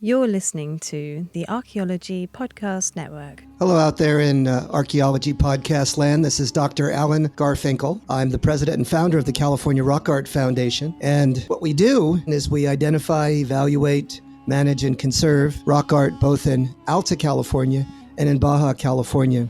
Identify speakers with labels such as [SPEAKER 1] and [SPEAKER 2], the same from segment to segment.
[SPEAKER 1] You're listening to the Archaeology Podcast Network.
[SPEAKER 2] Hello out there in Archaeology Podcast land. This is Dr. Alan Garfinkel. I'm the president and founder of the California Rock Art Foundation. And what we do is we identify, evaluate, manage, and conserve rock art both in Alta California and in Baja California.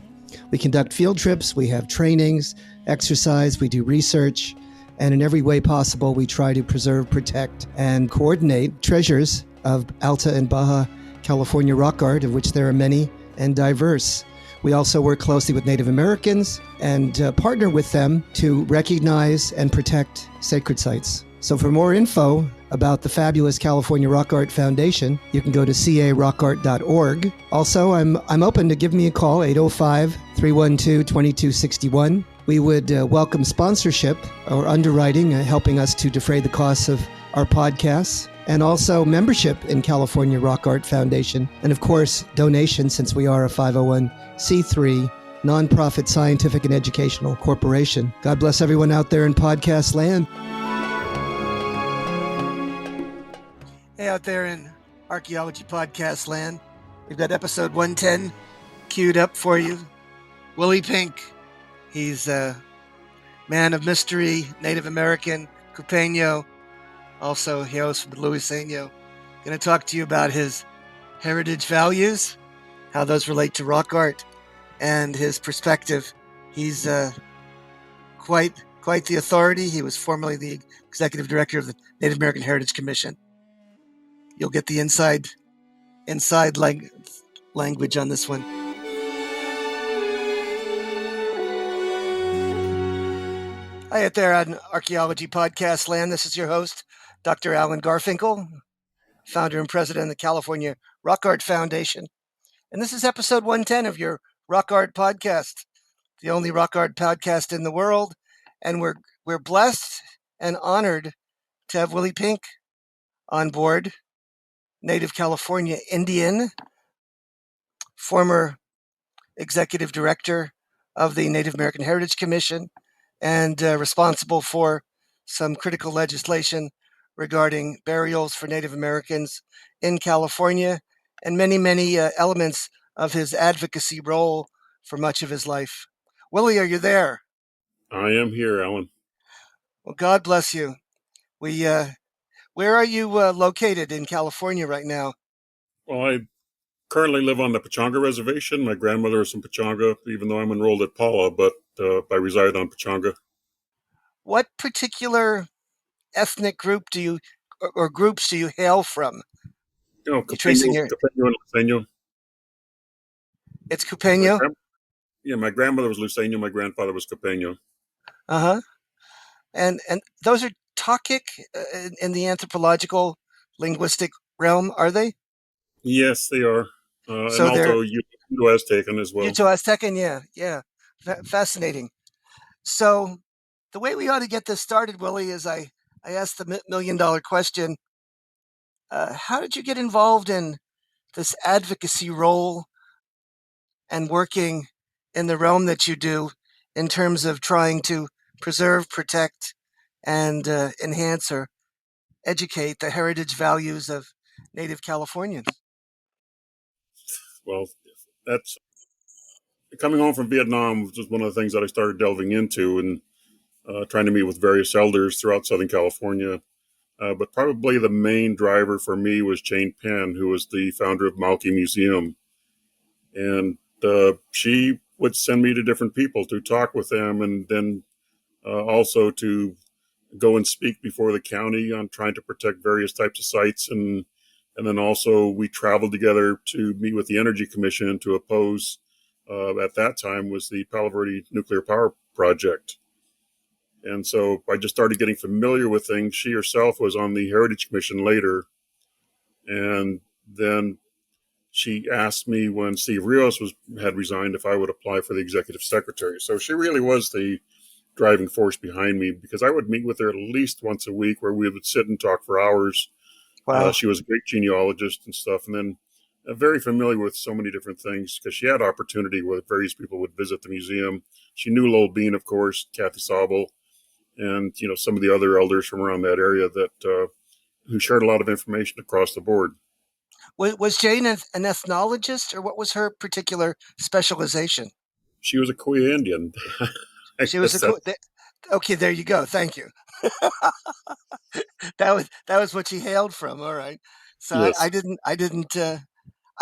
[SPEAKER 2] We conduct field trips, we have trainings, exercise, we do research, and in every way possible, we try to preserve, protect, and coordinate treasures of Alta and Baja California rock art, of which there are many and diverse. We also work closely with Native Americans and partner with them to recognize and protect sacred sites. So for more info about the fabulous California Rock Art Foundation, you can go to carockart.org. Also, I'm open to give me a call, 805-312-2261. We would welcome sponsorship or underwriting, helping us to defray the costs of our podcasts, and also membership in California Rock Art Foundation, and of course, donations, since we are a 501c3 nonprofit scientific and educational corporation. God bless everyone out there in podcast land.
[SPEAKER 3] Hey, out there in Archaeology Podcast land, we've got episode 110 queued up for you. Willie Pink, he's a man of mystery, Native American, Cupeño. Also, he hails from Luiseno. Going to talk to you about his heritage values, how those relate to rock art, and his perspective. He's quite the authority. He was formerly the executive director of the Native American Heritage Commission. You'll get the inside language on this one. Hi out there on Archaeology Podcast land. This is your host, Dr. Alan Garfinkel, founder and president of the California Rock Art Foundation. And this is episode 110 of your Rock Art Podcast, the only rock art podcast in the world. And we're blessed and honored to have Willie Pink on board, Native California Indian, former executive director of the Native American Heritage Commission, and responsible for some critical legislation regarding burials for Native Americans in California, and many elements of his advocacy role for much of his life. Willie, are you there?
[SPEAKER 4] I am here, Alan.
[SPEAKER 3] Well, God bless you. Where are you located in California right now?
[SPEAKER 4] Well, I currently live on the Pechanga Reservation. My grandmother is from Pechanga, even though I'm enrolled at Paula, but I reside on Pechanga.
[SPEAKER 3] What particular ethnic group or groups do you hail from?
[SPEAKER 4] Cupeño and Luiseno.
[SPEAKER 3] It's Cupeño?
[SPEAKER 4] My grandmother was Luiseno. My grandfather was Cupeño.
[SPEAKER 3] Uh-huh. And those are Takic in the anthropological linguistic realm, are they?
[SPEAKER 4] Yes, they are.
[SPEAKER 3] So
[SPEAKER 4] and also Uto-Aztecan as well.
[SPEAKER 3] Uto-Aztecan, yeah. Fascinating. So the way we ought to get this started, Willie, is I asked the million-dollar question. How did you get involved in this advocacy role and working in the realm that you do in terms of trying to preserve, protect, and enhance or educate the heritage values of Native Californians?
[SPEAKER 4] Well, that's coming home from Vietnam was just one of the things that I started delving into and trying to meet with various elders throughout Southern California. But probably the main driver for me was Jane Penn, who was the founder of Malki Museum. And she would send me to different people to talk with them, and then also to go and speak before the county on trying to protect various types of sites. And then also we traveled together to meet with the Energy Commission to oppose, at that time, was the Palo Verde nuclear power project. And so I just started getting familiar with things. She herself was on the Heritage Commission later. And then she asked me when Steve Rios had resigned if I would apply for the executive secretary. So she really was the driving force behind me, because I would meet with her at least once a week where we would sit and talk for hours.
[SPEAKER 3] Wow.
[SPEAKER 4] She was a great genealogist and stuff. And then very familiar with so many different things, because she had opportunity where various people would visit the museum. She knew Lowell Bean, of course, Kathy Sobel, and some of the other elders from around that area that who shared a lot of information across the board.
[SPEAKER 3] Was Jane an ethnologist, or what was her particular specialization?
[SPEAKER 4] She was a Kuya Indian. I
[SPEAKER 3] She was
[SPEAKER 4] guess
[SPEAKER 3] a
[SPEAKER 4] that.
[SPEAKER 3] okay. There you go. Thank you. That was what she hailed from. All right. So
[SPEAKER 4] Yes.
[SPEAKER 3] I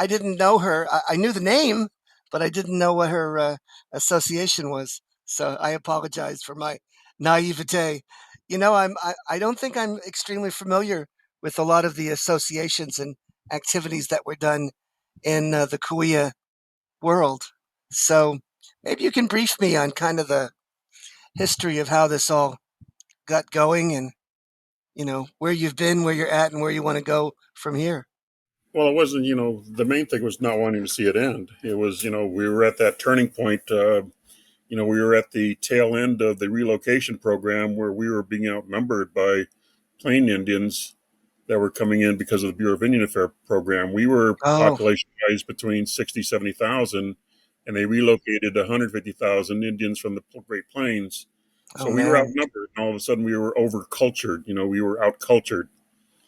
[SPEAKER 3] didn't know her. I knew the name, but I didn't know what her association was. So I apologize for my naivete. I don't think I'm extremely familiar with a lot of the associations and activities that were done in the Kuya world. So maybe you can brief me on kind of the history of how this all got going, and where you've been, where you're at, and where you want to go from here.
[SPEAKER 4] Well, it wasn't, the main thing was not wanting to see it end. It was, we were at that turning point. We were at the tail end of the relocation program where we were being outnumbered by Plain Indians that were coming in because of the Bureau of Indian Affairs program. We were
[SPEAKER 3] Oh,
[SPEAKER 4] population wise between 60, 70,000, and they relocated 150,000 Indians from the Great Plains.
[SPEAKER 3] oh
[SPEAKER 4] So we were
[SPEAKER 3] man,
[SPEAKER 4] outnumbered, and all of a sudden we were over cultured. We were out cultured.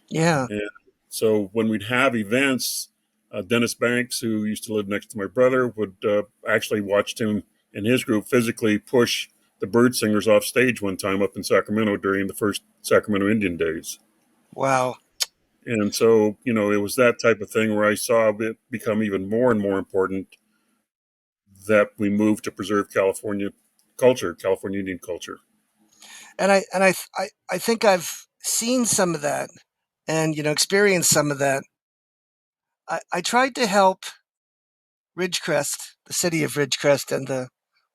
[SPEAKER 3] yeah.
[SPEAKER 4] And so when we'd have events, Dennis Banks, who used to live next to my brother, would actually watched him and his group physically push the bird singers off stage one time up in Sacramento during the first Sacramento Indian Days.
[SPEAKER 3] Wow.
[SPEAKER 4] And so, it was that type of thing where I saw it become even more and more important that we moved to preserve California culture, California Indian culture.
[SPEAKER 3] And I think I've seen some of that, and experienced some of that. I tried to help Ridgecrest, the city of Ridgecrest, and the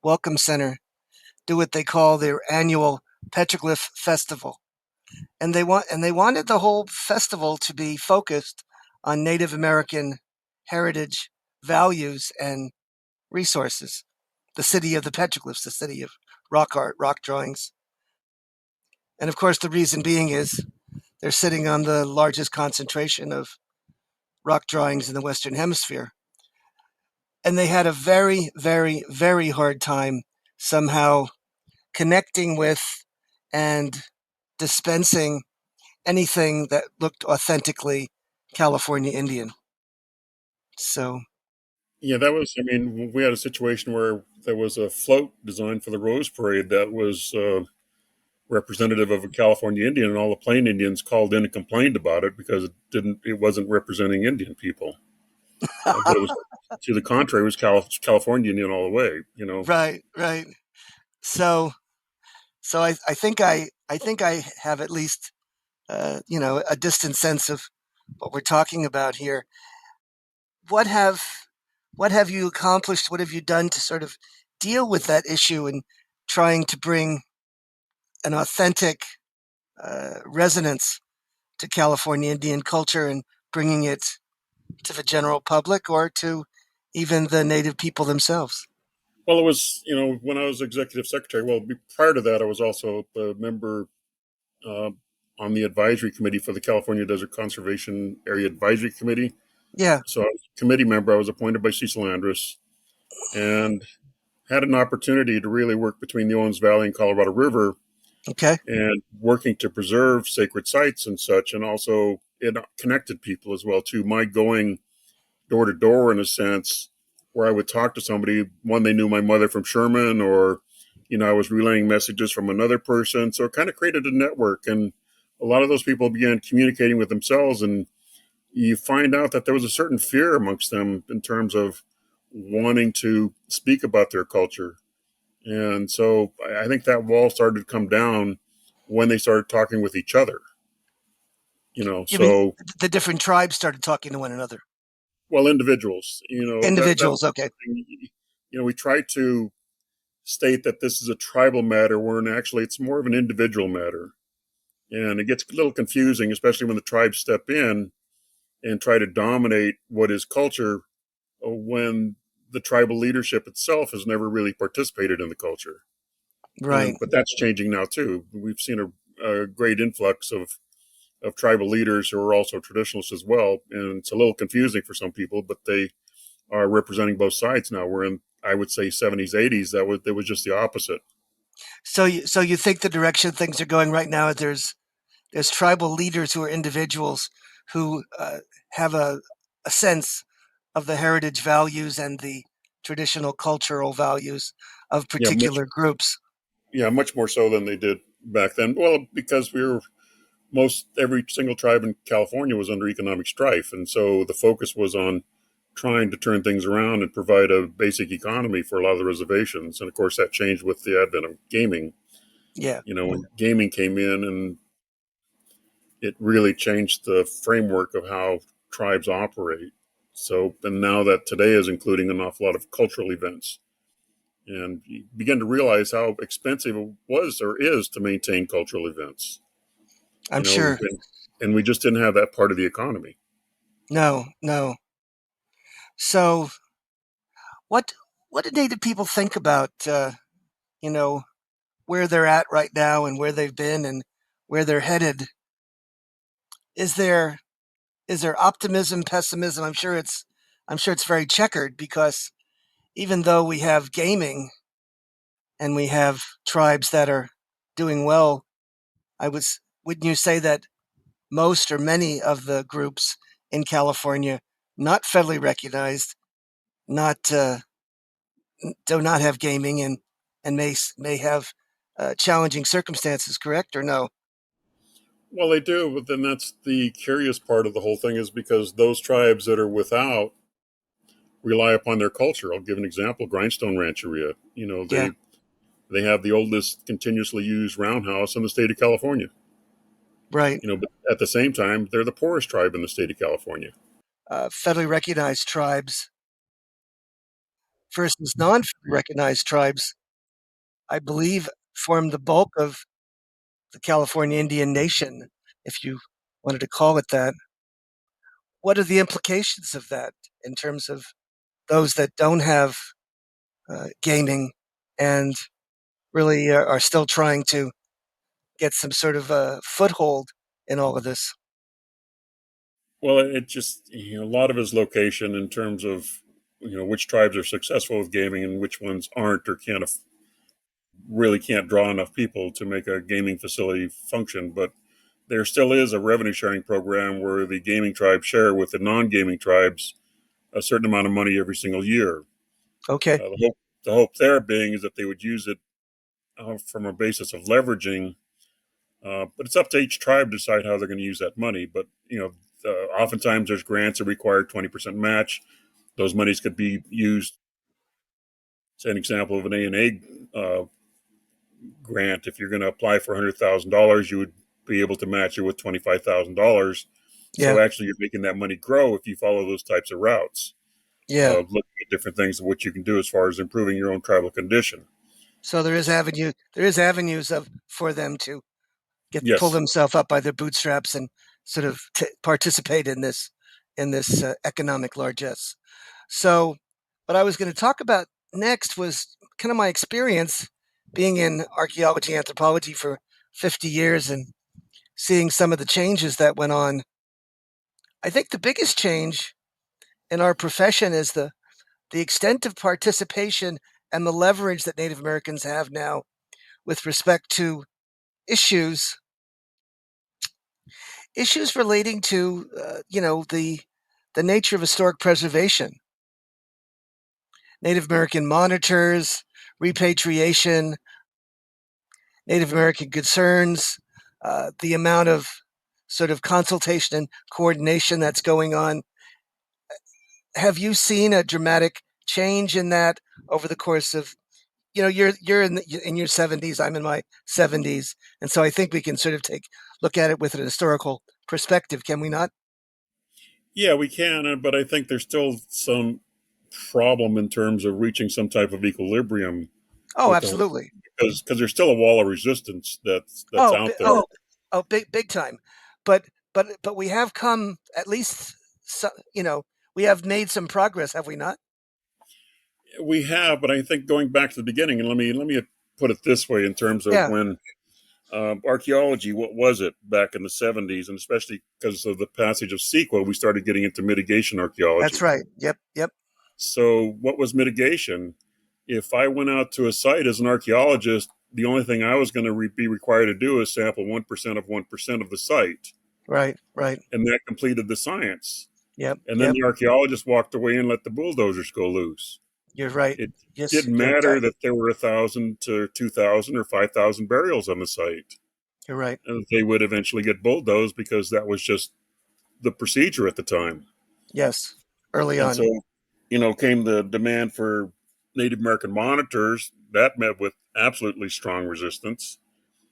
[SPEAKER 3] Welcome Center do what they call their annual Petroglyph Festival, and they wanted the whole festival to be focused on Native American heritage, values, and resources. The city of the petroglyphs, the city of rock art, rock drawings. And of course, the reason being is they're sitting on the largest concentration of rock drawings in the Western Hemisphere. And they had a very, very, very hard time somehow connecting with and dispensing anything that looked authentically California Indian. So,
[SPEAKER 4] Yeah, we had a situation where there was a float designed for the Rose Parade that was representative of a California Indian, and all the Plain Indians called in and complained about it because it wasn't representing Indian people. But it was to the contrary, it was California Indian all the way.
[SPEAKER 3] right, right. So, so I think I have at least a distant sense of what we're talking about here. What have what have you accomplished? What have you done to sort of deal with that issue and trying to bring an authentic resonance to California Indian culture and bringing it to the general public or to even the native people themselves?
[SPEAKER 4] Well, it was when I was executive secretary. Well, prior to that, I was also a member uh, on the advisory committee for the California Desert Conservation Area Advisory Committee.
[SPEAKER 3] Yeah.
[SPEAKER 4] So I was a committee member. I was appointed by Cecil Andrus and had an opportunity to really work between the Owens Valley and Colorado River
[SPEAKER 3] Okay.
[SPEAKER 4] and working to preserve sacred sites and such. And also it connected people as well too. My going door to door in a sense where I would talk to somebody, one, they knew my mother from Sherman, or, I was relaying messages from another person. So it kind of created a network. And a lot of those people began communicating with themselves, and you find out that there was a certain fear amongst them in terms of wanting to speak about their culture. And so I think that wall started to come down when they started talking with each other,
[SPEAKER 3] You mean
[SPEAKER 4] so,
[SPEAKER 3] the different tribes started talking to one another?
[SPEAKER 4] well, individuals, that was
[SPEAKER 3] Individuals. Okay.
[SPEAKER 4] something, we try to state that this is a tribal matter when actually it's more of an individual matter. And it gets a little confusing, especially when the tribes step in and try to dominate what is culture when the tribal leadership itself has never really participated in the culture.
[SPEAKER 3] Right.
[SPEAKER 4] But that's changing now too. We've seen a great influx of tribal leaders who are also traditionalists as well. And it's a little confusing for some people, but they are representing both sides now. We're in, I would say, 70s, 80s. It was just the opposite.
[SPEAKER 3] So you think the direction things are going right now is there's tribal leaders who are individuals who have a sense of the heritage values and the traditional cultural values of
[SPEAKER 4] Yeah, much
[SPEAKER 3] particular groups.
[SPEAKER 4] much more so than they did back then. Well, because most every single tribe in California was under economic strife, and so the focus was on trying to turn things around and provide a basic economy for a lot of the reservations. And of course, that changed with the advent of gaming.
[SPEAKER 3] Yeah.
[SPEAKER 4] When gaming came in, and it really changed the framework of how tribes operate. So, and now that today is including an awful lot of cultural events, and you begin to realize how expensive it was or is to maintain cultural events.
[SPEAKER 3] I'm sure.
[SPEAKER 4] And we just didn't have that part of the economy.
[SPEAKER 3] No, no. So what what did Native people think about you know where they're at right now and where they've been and where they're headed? Is there optimism, pessimism? I'm sure it's very checkered because even though we have gaming and we have tribes that are doing well, wouldn't you say that most or many of the groups in California, not federally recognized, not do not have gaming and may have challenging circumstances, correct or no?
[SPEAKER 4] Well, they do, but then that's the curious part of the whole thing is because those tribes that are without rely upon their culture. I'll give an example: Grindstone Rancheria.
[SPEAKER 3] Yeah,
[SPEAKER 4] They have the oldest continuously used roundhouse in the state of California.
[SPEAKER 3] right.
[SPEAKER 4] But at the same time, they're the poorest tribe in the state of California.
[SPEAKER 3] Federally recognized tribes versus non-federally recognized tribes, I believe, form the bulk of the California Indian Nation, if you wanted to call it that. What are the implications of that in terms of those that don't have gaming and really are still trying to get some sort of a foothold in all of this?
[SPEAKER 4] Well, it just a lot of his location in terms of which tribes are successful with gaming and which ones aren't or really can't draw enough people to make a gaming facility function. But there still is a revenue sharing program where the gaming tribes share with the non-gaming tribes a certain amount of money every single year.
[SPEAKER 3] Okay.
[SPEAKER 4] The hope there being is that they would use it from a basis of leveraging. But it's up to each tribe to decide how they're going to use that money. But oftentimes there's grants that require 20% match. Those monies could be used. Say an example of an A&A grant. If you're going to apply for $100,000, you would be able to match it with $25,000.
[SPEAKER 3] Yeah.
[SPEAKER 4] So actually, you're making that money grow if you follow those types of routes
[SPEAKER 3] Yeah.
[SPEAKER 4] of looking at different things of what you can do as far as improving your own tribal condition.
[SPEAKER 3] So there is avenues of for them to pull
[SPEAKER 4] Yes.
[SPEAKER 3] themselves up by their bootstraps and sort of participate in this economic largesse. So, what I was going to talk about next was kind of my experience being in archaeology, anthropology for 50 years and seeing some of the changes that went on. I think the biggest change in our profession is the extent of participation and the leverage that Native Americans have now with respect to issues relating to the nature of historic preservation, Native American monitors, repatriation, Native American concerns, the amount of sort of consultation and coordination that's going on. Have you seen a dramatic change in that over the course of you're in your 70s, I'm in my 70s, and so I think we can sort of look at it with an historical perspective, can we not?
[SPEAKER 4] Yeah, we can, but I think there's still some problem in terms of reaching some type of equilibrium
[SPEAKER 3] Oh,
[SPEAKER 4] with the whole,
[SPEAKER 3] absolutely.
[SPEAKER 4] because there's still a wall of resistance that's
[SPEAKER 3] Oh,
[SPEAKER 4] out there.
[SPEAKER 3] big time. But we have come at least, we have made some progress, have we not?
[SPEAKER 4] We have, but I think going back to the beginning, and let me put it this way in terms of
[SPEAKER 3] Yeah,
[SPEAKER 4] when archaeology, what was it back in the 70s, and especially because of the passage of CEQA, we started getting into mitigation
[SPEAKER 3] that's
[SPEAKER 4] archaeology.
[SPEAKER 3] right. Yep, yep.
[SPEAKER 4] So, what was mitigation? If I went out to a site as an archaeologist, the only thing I was going to be required to do is sample 1% of 1% of the site,
[SPEAKER 3] Right, right.
[SPEAKER 4] and that completed the science.
[SPEAKER 3] Yep.
[SPEAKER 4] And then
[SPEAKER 3] Yep.
[SPEAKER 4] the archaeologists walked away and let the bulldozers go loose.
[SPEAKER 3] You're right.
[SPEAKER 4] It
[SPEAKER 3] Yes.
[SPEAKER 4] didn't matter that there were 1,000 to 2,000 or 5,000 burials on the site.
[SPEAKER 3] You're right.
[SPEAKER 4] And they would eventually get bulldozed because that was just the procedure at the time.
[SPEAKER 3] Yes. Early
[SPEAKER 4] And
[SPEAKER 3] on.
[SPEAKER 4] so, came the demand for Native American monitors. That met with absolutely strong resistance.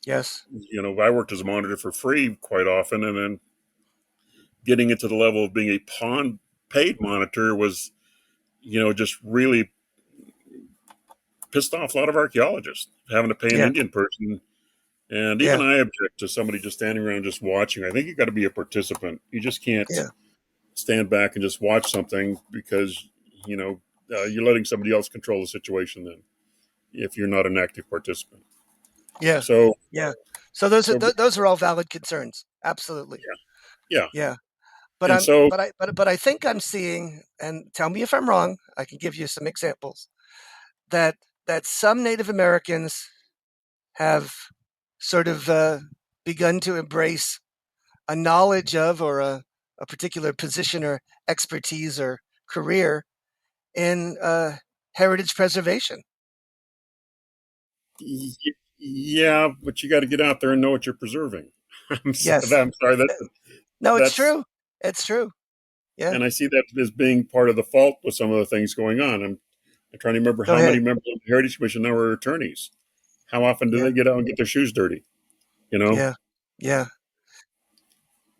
[SPEAKER 3] Yes.
[SPEAKER 4] I worked as a monitor for free quite often, and then getting into the level of being a paid monitor was, just really pissed off a lot of archaeologists having to pay an
[SPEAKER 3] Yeah.
[SPEAKER 4] Indian person. And even
[SPEAKER 3] Yeah.
[SPEAKER 4] I object to somebody just standing around just watching. I think you got to be a participant. You just can't
[SPEAKER 3] Yeah.
[SPEAKER 4] stand back and just watch something because you're letting somebody else control the situation. Then, if you're not an active participant,
[SPEAKER 3] Yeah.
[SPEAKER 4] so
[SPEAKER 3] Yeah. So those are
[SPEAKER 4] so
[SPEAKER 3] those are all valid concerns. Absolutely.
[SPEAKER 4] yeah,
[SPEAKER 3] Yeah. But
[SPEAKER 4] and so
[SPEAKER 3] I think I'm seeing, and tell me if I'm wrong. I can give you some examples that some Native Americans have sort of begun to embrace a knowledge of, or a particular position or expertise or career in heritage preservation.
[SPEAKER 4] yeah, but you got to get out there and know what you're preserving.
[SPEAKER 3] Yes.
[SPEAKER 4] I'm sorry.
[SPEAKER 3] No, it's
[SPEAKER 4] That's
[SPEAKER 3] true. It's true. Yeah.
[SPEAKER 4] and I see that as being part of the fault with some of the things going on. I'm trying to remember
[SPEAKER 3] Go
[SPEAKER 4] how many
[SPEAKER 3] ahead.
[SPEAKER 4] members of the Heritage Commission now are attorneys. How often do
[SPEAKER 3] Yeah.
[SPEAKER 4] they get out and get their shoes dirty? You know,
[SPEAKER 3] Yeah. Yeah.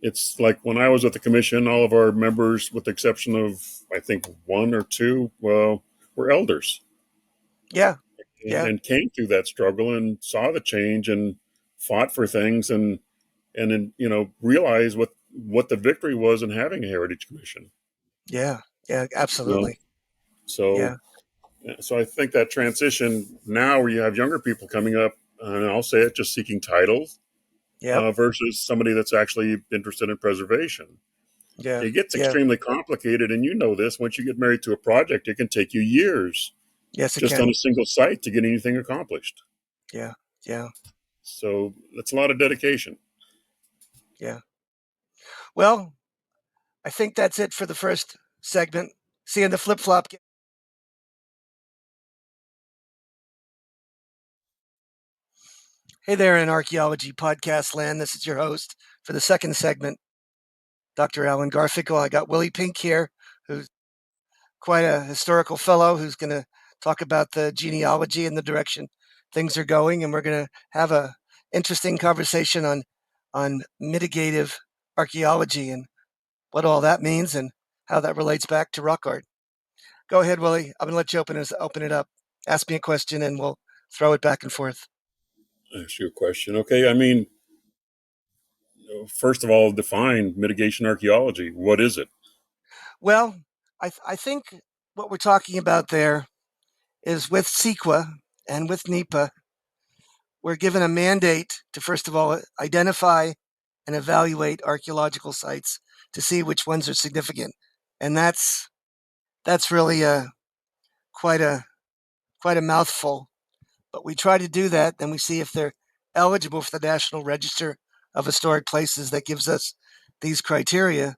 [SPEAKER 4] it's like when I was at the commission, all of our members, with the exception of I think one or two, well, were elders
[SPEAKER 3] Yeah.
[SPEAKER 4] and,
[SPEAKER 3] Yeah.
[SPEAKER 4] and came through that struggle and saw the change and fought for things and then realized what the victory was in having a Heritage Commission.
[SPEAKER 3] Yeah. Yeah.
[SPEAKER 4] You know,
[SPEAKER 3] Absolutely.
[SPEAKER 4] so
[SPEAKER 3] Yeah.
[SPEAKER 4] so I think that transition now, where you have younger people coming up, and I'll say it, just seeking titles
[SPEAKER 3] Yep.
[SPEAKER 4] versus somebody that's actually interested in preservation.
[SPEAKER 3] Yeah.
[SPEAKER 4] It gets
[SPEAKER 3] Yeah.
[SPEAKER 4] extremely complicated, and this. Once you get married to a project, it can take you years
[SPEAKER 3] Yes, it
[SPEAKER 4] just on
[SPEAKER 3] can.
[SPEAKER 4] a single site to get anything accomplished.
[SPEAKER 3] Yeah. Yeah.
[SPEAKER 4] So that's a lot of dedication.
[SPEAKER 3] Yeah. Well, I think that's it for the first segment. See you in the flip flop. Hey there in Archaeology Podcast Land. This is your host for the second segment, Dr. Alan Garfinkel. I got Willie Pink here, who's quite a historical fellow who's going to talk about the genealogy and the direction things are going. And we're going to have a interesting conversation on mitigative archaeology and what all that means and how that relates back to rock art. Go ahead, Willie. I'm going to let you open it up. Ask me a question and we'll throw it back and forth.
[SPEAKER 4] Ask you a question. Okay. I mean, first of all, define mitigation archaeology. What is it?
[SPEAKER 3] Well, I think what we're talking about there is with CEQA and with NEPA, we're given a mandate to, first of all, identify and evaluate archaeological sites to see which ones are significant. And that's really quite a quite a mouthful. But we try to do that, then we see if they're eligible for the National Register of Historic Places that gives us these criteria.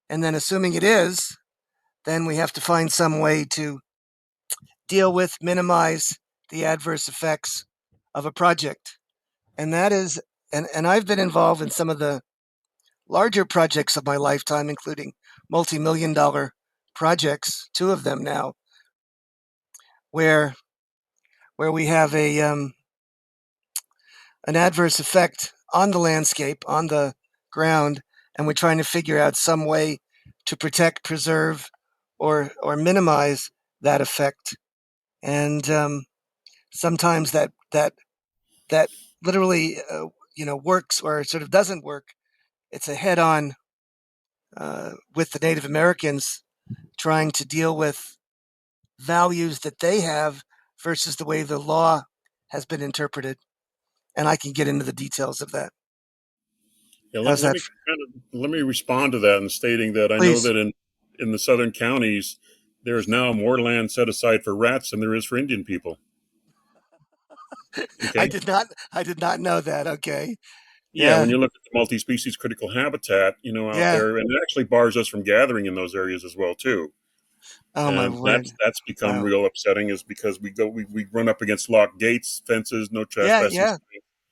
[SPEAKER 3] And then assuming it is, then we have to find some way to deal with, minimize the adverse effects of a project. And that is, and I've been involved in some of the larger projects of my lifetime, including multi-million-dollar projects, two of them now, where we have an adverse effect on the landscape, on the ground, and we're trying to figure out some way to protect, preserve, or minimize that effect. And sometimes that literally works or sort of doesn't work. It's a head-on with the Native Americans trying to deal with values that they have versus the way the law has been interpreted. And I can get into the details of that.
[SPEAKER 4] Yeah,
[SPEAKER 3] How's that?
[SPEAKER 4] let me respond to that in stating that I know
[SPEAKER 3] Please.
[SPEAKER 4] that in the southern counties, there is now more land set aside for rats than there is for Indian people.
[SPEAKER 3] I
[SPEAKER 4] Okay,
[SPEAKER 3] did not know that. Okay.
[SPEAKER 4] Yeah, when you look at the multi-species critical habitat, out
[SPEAKER 3] Yeah.
[SPEAKER 4] there, and it actually bars us from gathering in those areas as well too.
[SPEAKER 3] Oh my
[SPEAKER 4] And
[SPEAKER 3] word.
[SPEAKER 4] that's become
[SPEAKER 3] Wow.
[SPEAKER 4] real upsetting, is because we run up against locked gates, fences, no
[SPEAKER 3] Yeah,
[SPEAKER 4] trespassing
[SPEAKER 3] yeah,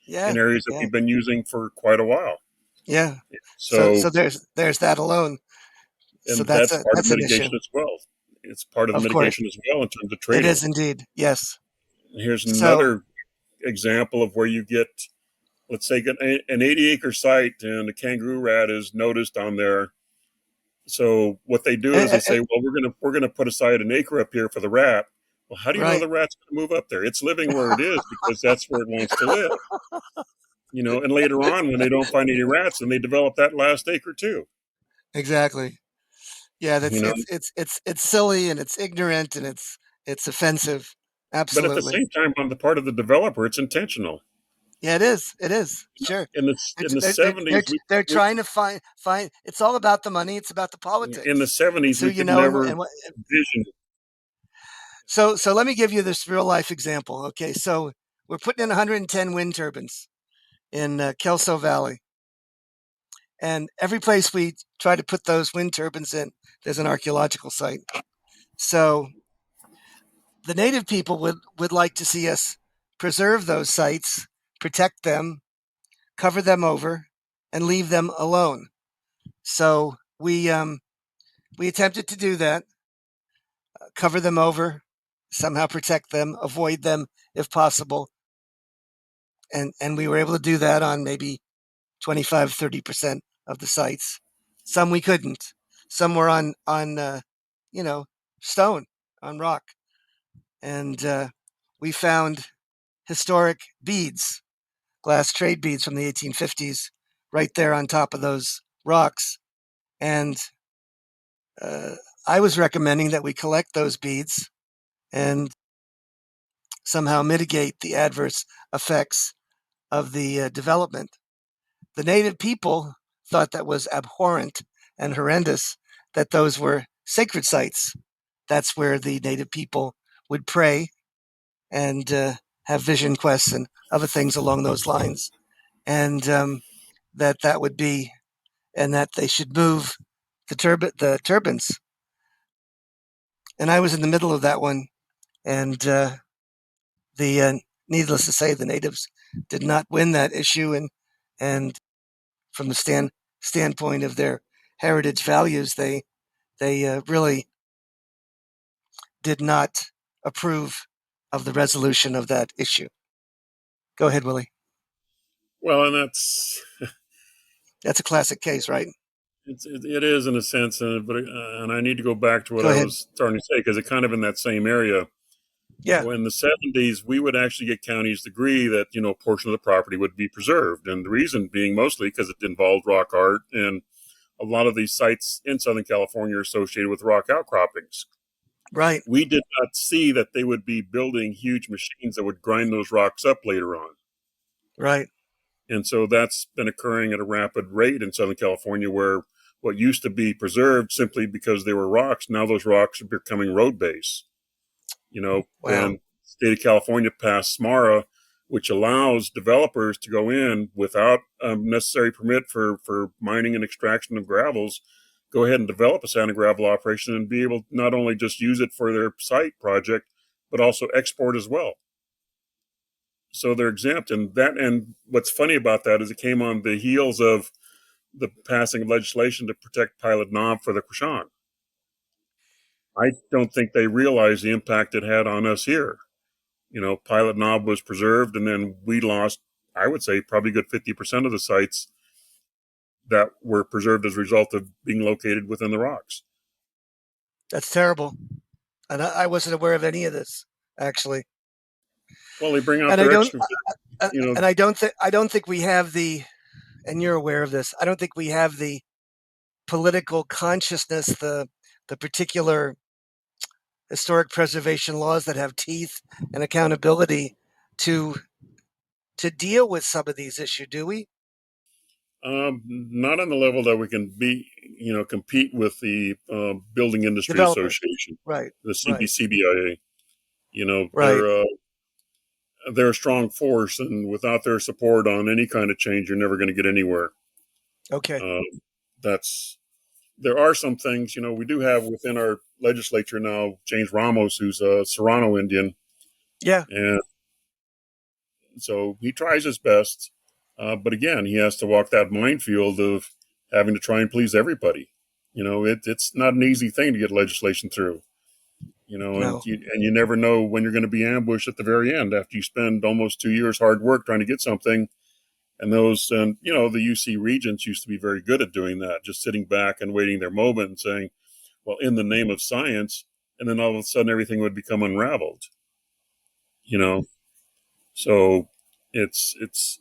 [SPEAKER 3] yeah,
[SPEAKER 4] in areas that
[SPEAKER 3] yeah,
[SPEAKER 4] we've been using for quite a while.
[SPEAKER 3] yeah. So
[SPEAKER 4] So,
[SPEAKER 3] there's that alone. So
[SPEAKER 4] and that's part of
[SPEAKER 3] that's an issue.
[SPEAKER 4] mitigation as well. It's part of the
[SPEAKER 3] Of course,
[SPEAKER 4] mitigation as well in terms of
[SPEAKER 3] it
[SPEAKER 4] trading.
[SPEAKER 3] is indeed. Yes.
[SPEAKER 4] Here's
[SPEAKER 3] So
[SPEAKER 4] another example of where you get, let's say, an 80-acre site, and a kangaroo rat is noticed on there. So what they do is they
[SPEAKER 3] eh,
[SPEAKER 4] say, well, we're gonna put aside an acre up here for the rat. Well, how do you know
[SPEAKER 3] right.
[SPEAKER 4] the rat's going to move up there? It's living where it is because that's where it wants to live. And later on, when they don't find any rats, then they develop that last acre too.
[SPEAKER 3] Exactly. Yeah,
[SPEAKER 4] You
[SPEAKER 3] that's
[SPEAKER 4] know,
[SPEAKER 3] it's silly and it's ignorant and it's offensive.
[SPEAKER 4] but at the
[SPEAKER 3] Absolutely.
[SPEAKER 4] same time, on the part of the developer, it's intentional.
[SPEAKER 3] Yeah, it is. It is. Sure.
[SPEAKER 4] In the
[SPEAKER 3] They're
[SPEAKER 4] in the
[SPEAKER 3] they're they're, they're,
[SPEAKER 4] seventies,
[SPEAKER 3] they're
[SPEAKER 4] we
[SPEAKER 3] trying to find. It's all about the money. It's about the
[SPEAKER 4] in the
[SPEAKER 3] politics. It's
[SPEAKER 4] seventies
[SPEAKER 3] who
[SPEAKER 4] we
[SPEAKER 3] you
[SPEAKER 4] could
[SPEAKER 3] know
[SPEAKER 4] never
[SPEAKER 3] and what.
[SPEAKER 4] vision.
[SPEAKER 3] So let me give you this real life example. Okay, so we're putting in 110 wind turbines in Kelso Valley, and every place we try to put those wind turbines in, there's an archaeological site. So the native people would like to see us preserve those sites, protect them, cover them over, and leave them alone. So we attempted to do that, cover them over, somehow protect them, avoid them if possible, and we were able to do that on maybe 25-30% of the sites. Some we couldn't. Some were on you know stone, on rock, and we found historic beads, glass trade beads from the 1850s, right there on top of those rocks. And uh, I was recommending that we collect those beads and somehow mitigate the adverse effects of the development. The native people thought that was abhorrent and horrendous, that those were sacred sites. That's where the native people would pray and have vision quests and other things along those lines. And that would be, and that they should move the turbines. And I was in the middle of that one, and the needless to say, the natives did not win that issue, and from the standpoint of their heritage values, they really did not approve of the resolution of that issue. Go ahead, Willie.
[SPEAKER 4] Well, and
[SPEAKER 3] That's a classic case, right?
[SPEAKER 4] it is in a sense, and I need to go back to what
[SPEAKER 3] Go
[SPEAKER 4] I
[SPEAKER 3] ahead.
[SPEAKER 4] was starting to say, because it kind of in that same area.
[SPEAKER 3] Yeah,
[SPEAKER 4] Well, in the 70s, we would actually get counties to agree that, a portion of the property would be preserved. And the reason being mostly because it involved rock art, and a lot of these sites in Southern California are associated with rock outcroppings.
[SPEAKER 3] right,
[SPEAKER 4] We did not see that they would be building huge machines that would grind those rocks up later on.
[SPEAKER 3] right.
[SPEAKER 4] And so that's been occurring at a rapid rate in Southern California, where what used to be preserved simply because they were rocks, now those rocks are becoming road base.
[SPEAKER 3] Wow.
[SPEAKER 4] And state of California passed SMARA, which allows developers to go in without necessary permit for mining and extraction of gravels, go ahead and develop a sand and gravel operation and be able to not only just use it for their site project, but also export as well. So they're exempt. And what's funny about that is it came on the heels of the passing of legislation to protect Pilot Knob for the Quechan. I don't think they realized the impact it had on us here. Pilot Knob was preserved, and then we lost, I would say, probably a good 50% of the sites that were preserved as a result of being located within the rocks.
[SPEAKER 3] That's terrible. And I wasn't aware of any of this, actually.
[SPEAKER 4] Well, they bring out
[SPEAKER 3] And I
[SPEAKER 4] their
[SPEAKER 3] don't,
[SPEAKER 4] extra,
[SPEAKER 3] and I don't think we have the, and you're aware of this. I don't think we have the political consciousness, the particular historic preservation laws that have teeth and accountability to to deal with some of these issues, do we?
[SPEAKER 4] not on the level that we can compete with the Building Industry
[SPEAKER 3] Developers.
[SPEAKER 4] Association,
[SPEAKER 3] Right,
[SPEAKER 4] the
[SPEAKER 3] right,
[SPEAKER 4] CBCBIA.
[SPEAKER 3] right.
[SPEAKER 4] They're they're a strong force, and without their support on any kind of change, you're never going to get anywhere.
[SPEAKER 3] Okay.
[SPEAKER 4] That's There are some things, we do have within our legislature now, James Ramos, who's a Serrano Indian.
[SPEAKER 3] Yeah.
[SPEAKER 4] And so he tries his best. But again, he has to walk that minefield of having to try and please everybody. It's not an easy thing to get legislation through,
[SPEAKER 3] No.
[SPEAKER 4] and you never know when you're going to be ambushed at the very end after you spend almost 2 years hard work trying to get something. And the UC regents used to be very good at doing that, just sitting back and waiting their moment and saying, well, in the name of science, and then all of a sudden everything would become unraveled, So it's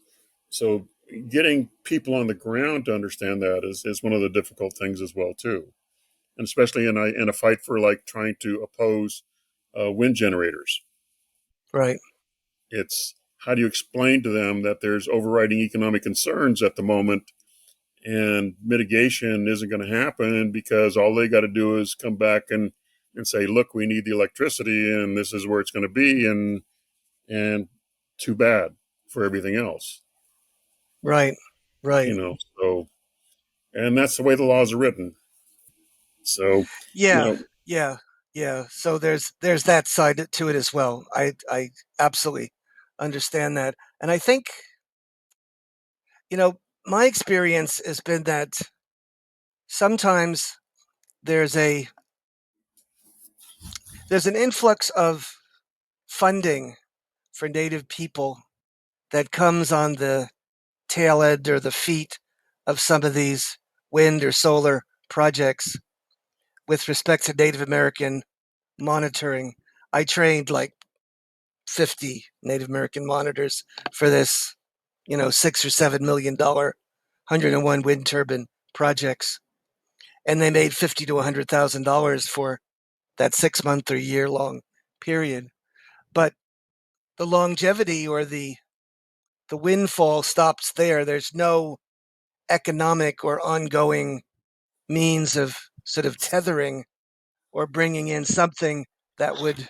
[SPEAKER 4] so getting people on the ground to understand that is one of the difficult things as well too, and especially in a fight for like trying to oppose wind generators.
[SPEAKER 3] Right.
[SPEAKER 4] It's how do you explain to them that there's overriding economic concerns at the moment, and mitigation isn't going to happen because all they got to do is come back and say, look, we need the electricity and this is where it's going to be, and too bad for everything else.
[SPEAKER 3] Right.
[SPEAKER 4] So, and that's the way the laws are written. So,
[SPEAKER 3] Yeah. So there's that side to it as well. I absolutely understand that. And I think, my experience has been that sometimes there's an influx of funding for Native people that comes on the tail end or the feet of some of these wind or solar projects with respect to Native American monitoring. I trained like 50 Native American monitors for this, $6 or $7 million 101 wind turbine projects, and they made $50 to $100,000 for that 6 month or year long period. But the longevity or the windfall stops there. There's no economic or ongoing means of sort of tethering or bringing in something that would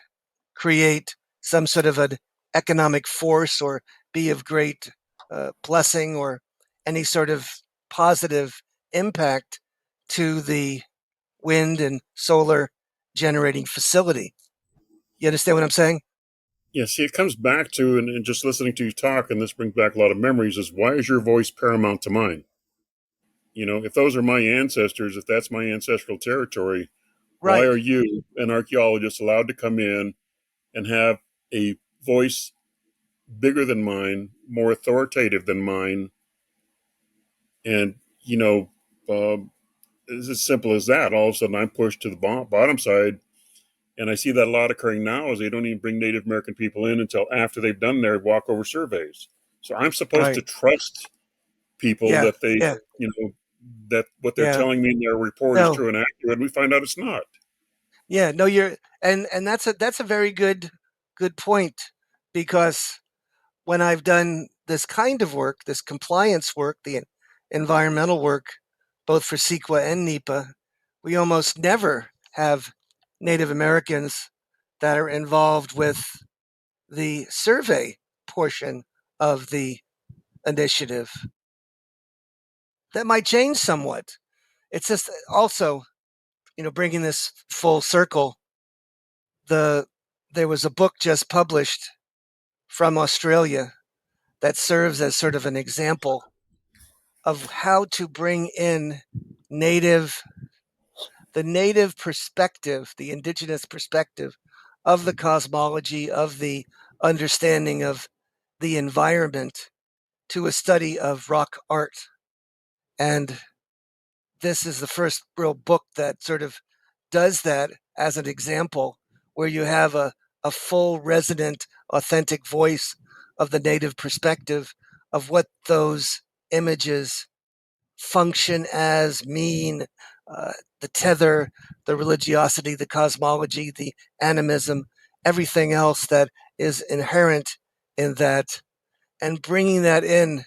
[SPEAKER 3] create some sort of an economic force or be of great blessing or any sort of positive impact to the wind and solar generating facility. You understand what I'm saying?
[SPEAKER 4] yeah, see, it comes back to, and just listening to you talk, and this brings back a lot of memories, is why is your voice paramount to mine? If those are my ancestors, if that's my ancestral territory, why
[SPEAKER 3] Right.
[SPEAKER 4] are you, an archaeologist, allowed to come in and have a voice bigger than mine, more authoritative than mine? And, it's as simple as that. All of a sudden, I'm pushed to the bottom side. And I see that a lot occurring now is they don't even bring Native American people in until after they've done their walkover surveys. So I'm supposed to
[SPEAKER 3] Right.
[SPEAKER 4] trust people
[SPEAKER 3] Yeah.
[SPEAKER 4] that
[SPEAKER 3] Yeah.
[SPEAKER 4] that what they're
[SPEAKER 3] Yeah.
[SPEAKER 4] telling me in their report is
[SPEAKER 3] No.
[SPEAKER 4] true and accurate. And we find out it's not.
[SPEAKER 3] Yeah. No. And that's a very good point, because when I've done this kind of work, this compliance work, the environmental work, both for CEQA and NEPA, we almost never have Native Americans that are involved with the survey portion of the initiative. That might change somewhat. It's just also, bringing this full circle. There was a book just published from Australia that serves as sort of an example of how to bring in the native perspective, the indigenous perspective of the cosmology, of the understanding of the environment to a study of rock art. And this is the first real book that sort of does that as an example, where you have a full, resonant, authentic voice of the native perspective of what those images function as, mean, the tether, the religiosity, the cosmology, the animism, everything else that is inherent in that, and bringing that in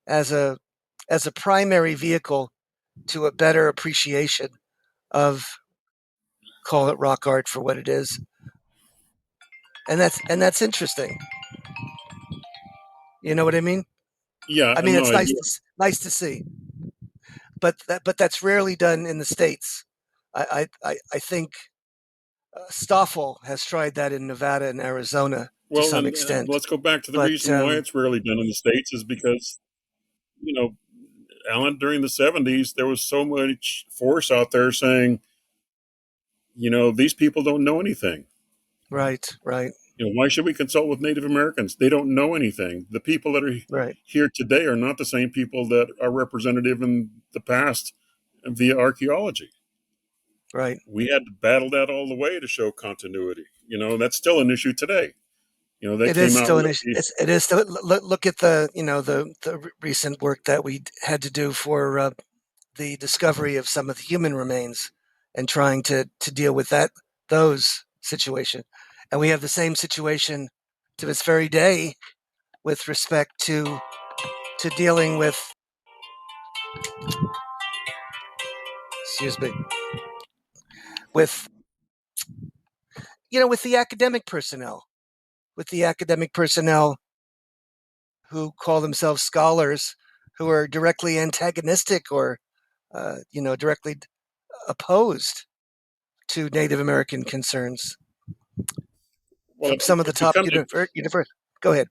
[SPEAKER 3] as a primary vehicle to a better appreciation of, call it rock art for what it is. And that's interesting. You know what I mean?
[SPEAKER 4] Yeah,
[SPEAKER 3] I mean,
[SPEAKER 4] no,
[SPEAKER 3] it's
[SPEAKER 4] I do.
[SPEAKER 3] nice to see, but that's rarely done in the States. I think Stoffel has tried that in Nevada and Arizona to
[SPEAKER 4] Well,
[SPEAKER 3] some
[SPEAKER 4] and
[SPEAKER 3] extent,
[SPEAKER 4] let's go back to the
[SPEAKER 3] but
[SPEAKER 4] reason why it's rarely done in the States is because, you know, Alan, during the 70s, there was so much force out there saying, these people don't know anything.
[SPEAKER 3] right,
[SPEAKER 4] Why should we consult with Native Americans? They don't know anything. The people that are
[SPEAKER 3] right,
[SPEAKER 4] here today are not the same people that are representative in the past via archaeology.
[SPEAKER 3] right.
[SPEAKER 4] We had to battle that all the way to show continuity. That's still an issue today. They
[SPEAKER 3] It is
[SPEAKER 4] came out
[SPEAKER 3] still an
[SPEAKER 4] with
[SPEAKER 3] issue. It is still. Look at the the recent work that we had to do for the discovery of some of the human remains and trying to deal with those situation, and we have the same situation to this very day with respect to dealing with, excuse me, with with the academic personnel who call themselves scholars, who are directly antagonistic or directly opposed to Native American concerns
[SPEAKER 4] well,
[SPEAKER 3] from some of the
[SPEAKER 4] it
[SPEAKER 3] top
[SPEAKER 4] becomes
[SPEAKER 3] universities. Go ahead.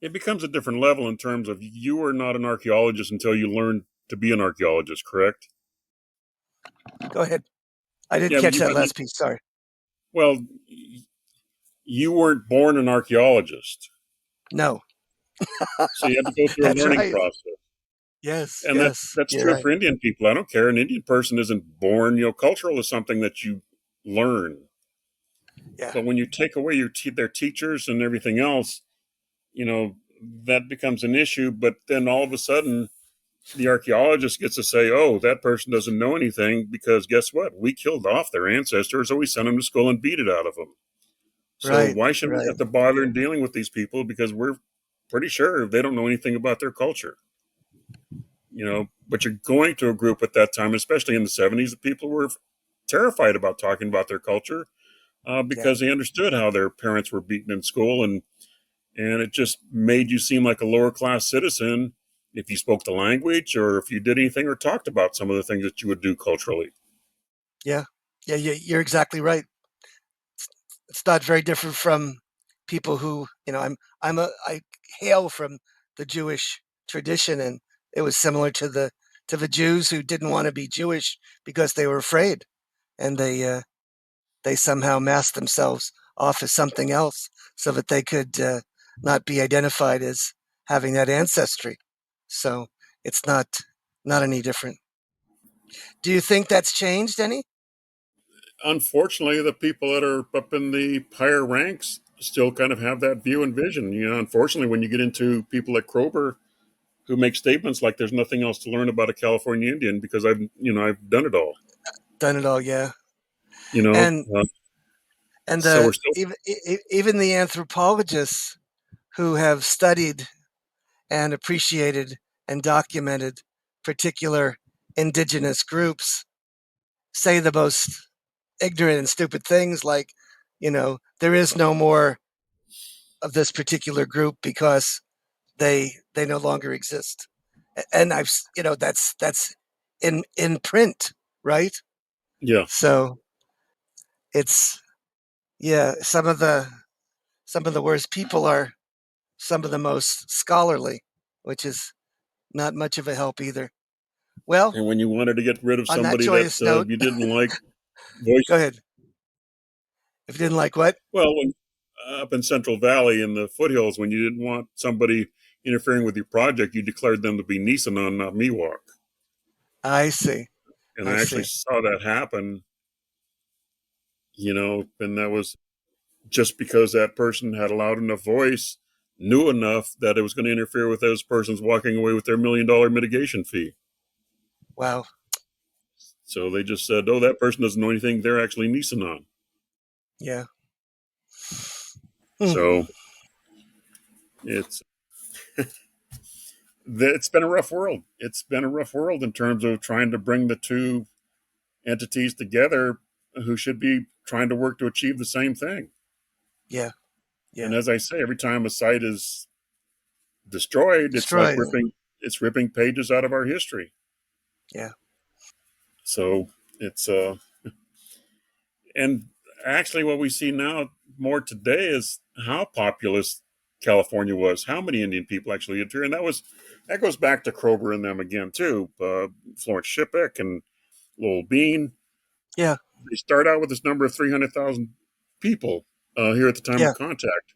[SPEAKER 4] it becomes a different level in terms of you are not an archaeologist until you learn to be an archaeologist, correct?
[SPEAKER 3] Go ahead. I didn't
[SPEAKER 4] Yeah, but
[SPEAKER 3] catch that last piece. Sorry.
[SPEAKER 4] well, you weren't born an archaeologist,
[SPEAKER 3] No,
[SPEAKER 4] so you had to go through a
[SPEAKER 3] that's
[SPEAKER 4] learning
[SPEAKER 3] right.
[SPEAKER 4] process.
[SPEAKER 3] Yes,
[SPEAKER 4] And
[SPEAKER 3] yes,
[SPEAKER 4] that's
[SPEAKER 3] you're
[SPEAKER 4] true
[SPEAKER 3] right.
[SPEAKER 4] for Indian people. I don't care. An Indian person isn't born. Cultural is something that you learn.
[SPEAKER 3] Yeah,
[SPEAKER 4] But when you take away their teachers and everything else, that becomes an issue. But then all of a sudden, the archaeologist gets to say, "Oh, that person doesn't know anything because guess what? We killed off their ancestors, or we sent them to school and beat it out of them. So
[SPEAKER 3] right,
[SPEAKER 4] why should we
[SPEAKER 3] right.
[SPEAKER 4] have to bother in dealing with these people? Because we're pretty sure they don't know anything about their culture." But you're going to a group at that time, especially in the 70s, the people were terrified about talking about their culture
[SPEAKER 3] Yeah,
[SPEAKER 4] because they understood how their parents were beaten in school, and it just made you seem like a lower class citizen if you spoke the language or if you did anything or talked about some of the things that you would do culturally.
[SPEAKER 3] yeah, yeah. You're exactly right. It's not very different from people who I hail from the Jewish tradition, and it was similar to the Jews who didn't want to be Jewish because they were afraid, and they somehow masked themselves off as something else so that they could not be identified as having that ancestry. So it's not any different. Do you think that's changed any?
[SPEAKER 4] Unfortunately, the people that are up in the higher ranks still kind of have that view and vision. Unfortunately, when you get into people like Krober who make statements like there's nothing else to learn about a California Indian because I've done it all.
[SPEAKER 3] Done it all, yeah.
[SPEAKER 4] You know,
[SPEAKER 3] And
[SPEAKER 4] uh,
[SPEAKER 3] and
[SPEAKER 4] so
[SPEAKER 3] the
[SPEAKER 4] we're still
[SPEAKER 3] even the anthropologists who have studied and appreciated and documented particular indigenous groups say the most ignorant and stupid things like, there is no more of this particular group because they no longer exist. And that's in print, right?
[SPEAKER 4] yeah.
[SPEAKER 3] So it's, yeah, some of the worst people are some of the most scholarly, which is not much of a help either. Well,
[SPEAKER 4] And when you wanted to get rid of
[SPEAKER 3] on that
[SPEAKER 4] somebody that
[SPEAKER 3] joyous note,
[SPEAKER 4] you didn't like, voice
[SPEAKER 3] go ahead. If you didn't like what?
[SPEAKER 4] well when up in Central Valley in the foothills, when you didn't want somebody interfering with your project, you declared them to be Nisenan, not Miwok.
[SPEAKER 3] I see.
[SPEAKER 4] And
[SPEAKER 3] I
[SPEAKER 4] I actually
[SPEAKER 3] see.
[SPEAKER 4] saw that happen. And that was just because that person had a loud enough voice, knew enough that it was going to interfere with those persons walking away with their $1 million mitigation fee.
[SPEAKER 3] Wow.
[SPEAKER 4] So they just said, "Oh, that person doesn't know anything. They're actually Nisenan."
[SPEAKER 3] Yeah. Hmm.
[SPEAKER 4] So it's it's been a rough world. It's been a rough world in terms of trying to bring the two entities together who should be trying to work to achieve the same thing.
[SPEAKER 3] Yeah.
[SPEAKER 4] And
[SPEAKER 3] Yeah.
[SPEAKER 4] as I say, every time a site is destroyed, it's like
[SPEAKER 3] Destroyed.
[SPEAKER 4] ripping pages out of our history.
[SPEAKER 3] Yeah.
[SPEAKER 4] So it's and actually what we see now more today is how populous California was, how many Indian people actually lived here, and that goes back to Kroeber and them again too. Florence Shippeck and Lowell Bean.
[SPEAKER 3] Yeah.
[SPEAKER 4] They start out with this number of 300,000 people here at the time
[SPEAKER 3] Yeah.
[SPEAKER 4] of contact.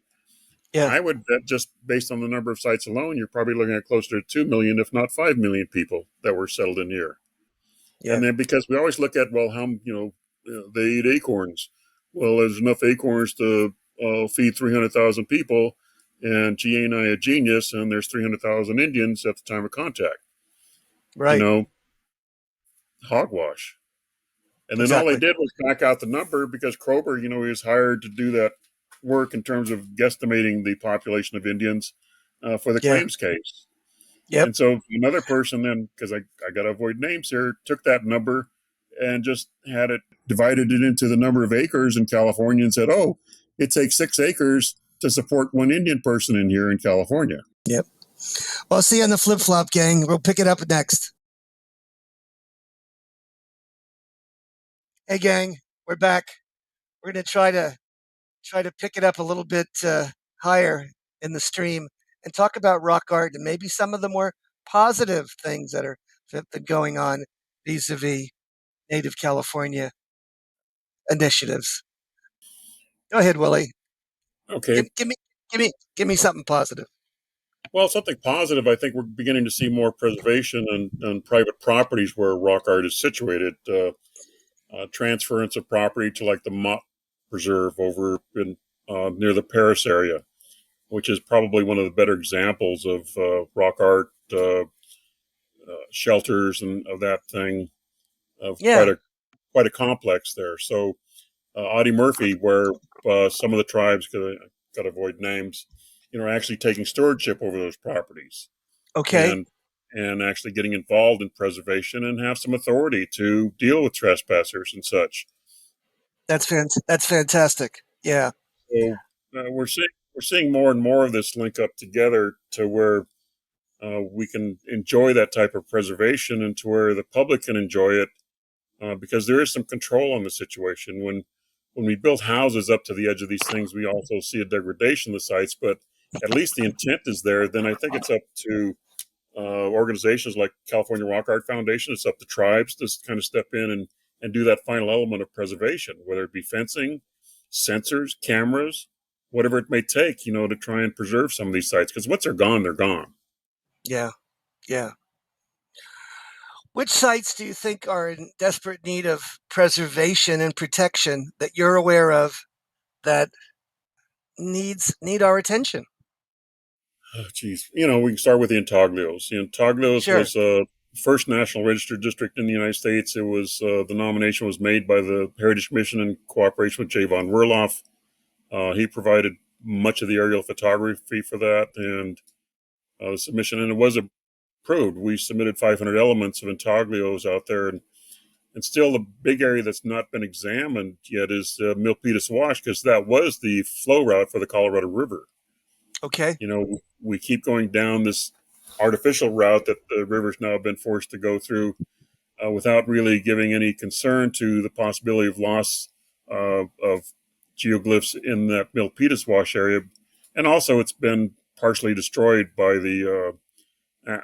[SPEAKER 3] Yeah.
[SPEAKER 4] I would bet just based on the number of sites alone, you're probably looking at closer to 2 million, if not 5 million people that were settled in here.
[SPEAKER 3] Yeah.
[SPEAKER 4] And then because we always look at, well, how, they eat acorns. Well, there's enough acorns to feed 300,000 people, and gee, ain't I a genius, and there's 300,000 Indians at the time of contact.
[SPEAKER 3] Right.
[SPEAKER 4] Hogwash. And then all
[SPEAKER 3] Exactly.
[SPEAKER 4] they did was back out the number because Kroeber, he was hired to do that work in terms of guesstimating the population of Indians for the claims case.
[SPEAKER 3] Yep.
[SPEAKER 4] And so another person then, because I got to avoid names here, took that number and just had it divided it into the number of acres in California and said, oh, it takes 6 acres to support one Indian person in here in California.
[SPEAKER 3] Yep. Well, see you on the flip-flop, gang. We'll pick it up next. Hey, gang, we're back. We're going to try to pick it up a little bit higher in the stream and talk about rock art and maybe some of the more positive things that have been going on vis-a-vis Native California initiatives. Go ahead, Willie.
[SPEAKER 4] Okay.
[SPEAKER 3] Give me something positive.
[SPEAKER 4] Well, something positive, I think we're beginning to see more preservation on private properties where rock art is situated. Transference of property to like the Mott Preserve over in near the Paris area, which is probably one of the better examples of rock art shelters and of that thing of quite a complex there. So Audie Murphy, where some of the tribes, got to avoid names, are actually taking stewardship over those properties.
[SPEAKER 3] Okay.
[SPEAKER 4] And actually getting involved in preservation and have some authority to deal with trespassers and such.
[SPEAKER 3] That's fantastic. Yeah.
[SPEAKER 4] So we're seeing more and more of this link up together to where we can enjoy that type of preservation and to where the public can enjoy it because there is some control on the situation. When we build houses up to the edge of these things, we also see a degradation of the sites, but at least the intent is there. Then I think it's up to organizations like California Rock Art Foundation. It's up to tribes to kind of step in and do that final element of preservation, whether it be fencing, sensors, cameras, whatever it may take, to try and preserve some of these sites. Because once they're gone, they're gone.
[SPEAKER 3] Yeah. Yeah. Which sites do you think are in desperate need of preservation and protection that you're aware of that need our attention?
[SPEAKER 4] Oh, geez. We can start with the Intaglios. The Intaglios was first National Register district in the United States. It was the nomination was made by the Heritage Commission in cooperation with J. Von Werloff. He provided much of the aerial photography for that and the submission, and it was approved. We submitted 500 elements of Intaglios out there, and still the big area that's not been examined yet is Milpitas Wash, because that was the flow route for the Colorado River.
[SPEAKER 3] Okay.
[SPEAKER 4] We keep going down this artificial route that the river's now been forced to go through without really giving any concern to the possibility of loss of geoglyphs in that Milpitas Wash area. And also it's been partially destroyed by the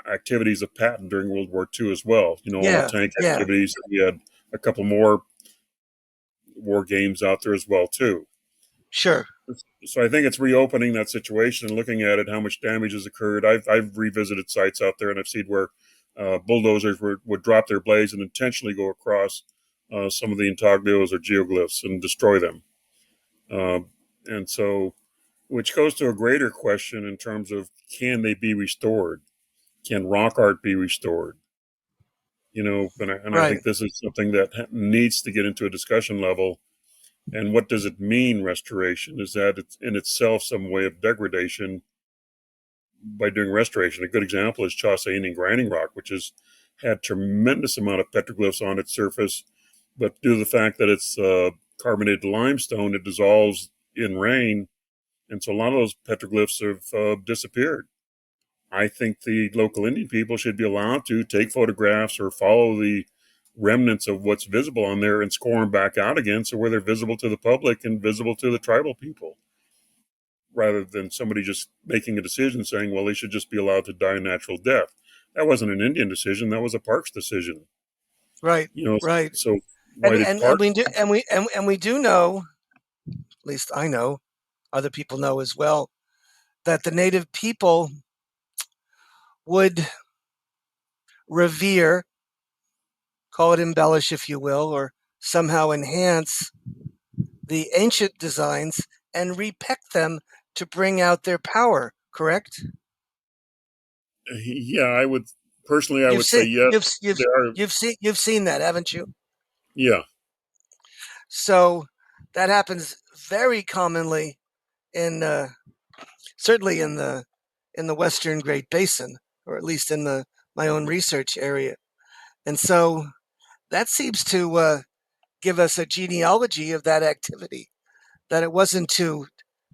[SPEAKER 4] activities of Patton during World War II as well. All the tank activities. We had a couple more war games out there as well, too.
[SPEAKER 3] Sure.
[SPEAKER 4] So I think it's reopening that situation and looking at it, how much damage has occurred. I've revisited sites out there, and I've seen where bulldozers would drop their blades and intentionally go across some of the intaglios or geoglyphs and destroy them. And so, which goes to a greater question in terms of, can they be restored? Can rock art be restored? I think this is something that needs to get into a discussion level. And what does it mean, restoration? Is that it's in itself some way of degradation by doing restoration? A good example is Chaucer and Grinding Rock, which has had tremendous amount of petroglyphs on its surface, but due to the fact that it's carbonated limestone, it dissolves in rain, and so a lot of those petroglyphs have disappeared. I think the local Indian people should be allowed to take photographs or follow the remnants of what's visible on there and score them back out again, so where they're visible to the public and visible to the tribal people, rather than somebody just making a decision saying, well, they should just be allowed to die a natural death. That wasn't an Indian decision. That was a Parks decision.
[SPEAKER 3] Right,
[SPEAKER 4] You know,
[SPEAKER 3] right.
[SPEAKER 4] so
[SPEAKER 3] And
[SPEAKER 4] why did
[SPEAKER 3] and
[SPEAKER 4] Parks?
[SPEAKER 3] we do and we do know, at least I know, other people know as well, that the native people would revere, call it embellish if you will, or somehow enhance the ancient designs and repick them to bring out their power, correct?
[SPEAKER 4] Yeah, I would personally, I
[SPEAKER 3] You've
[SPEAKER 4] would say
[SPEAKER 3] seen
[SPEAKER 4] yes. There are,
[SPEAKER 3] you've seen that, haven't you?
[SPEAKER 4] yeah,
[SPEAKER 3] So that happens very commonly in certainly in the Western Great Basin, or at least in the my own research area. And so that seems to give us a genealogy of that activity. That it wasn't to